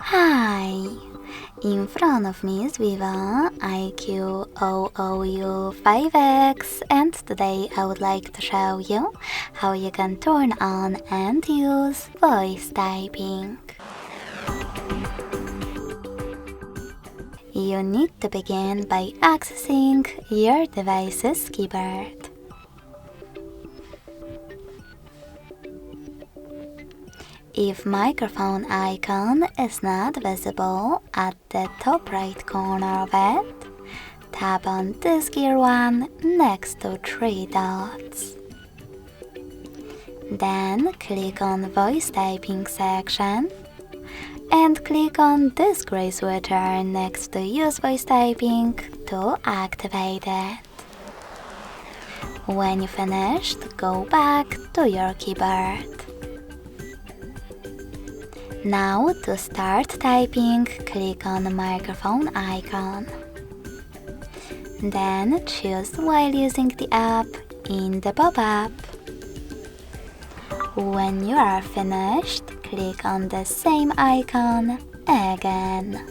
Hi! In front of me is VIVO IQOO U5X, and today I would like to show you how you can turn on and use voice typing. You need to begin by accessing your device's keyboard. If microphone icon is not visible at the top right corner of it, tap on this gear one next to three dots. Then click on voice typing section and click on this gray switcher next to use voice typing to activate it. When you finished, go back to your keyboard. Now to start typing, click on the microphone icon. Then choose while using the app in the pop-up. When you are finished, click on the same icon again.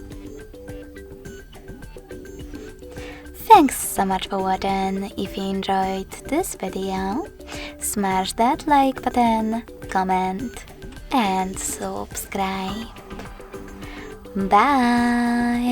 Thanks so much for watching. If you enjoyed this video, smash that like button, comment and subscribe. Bye!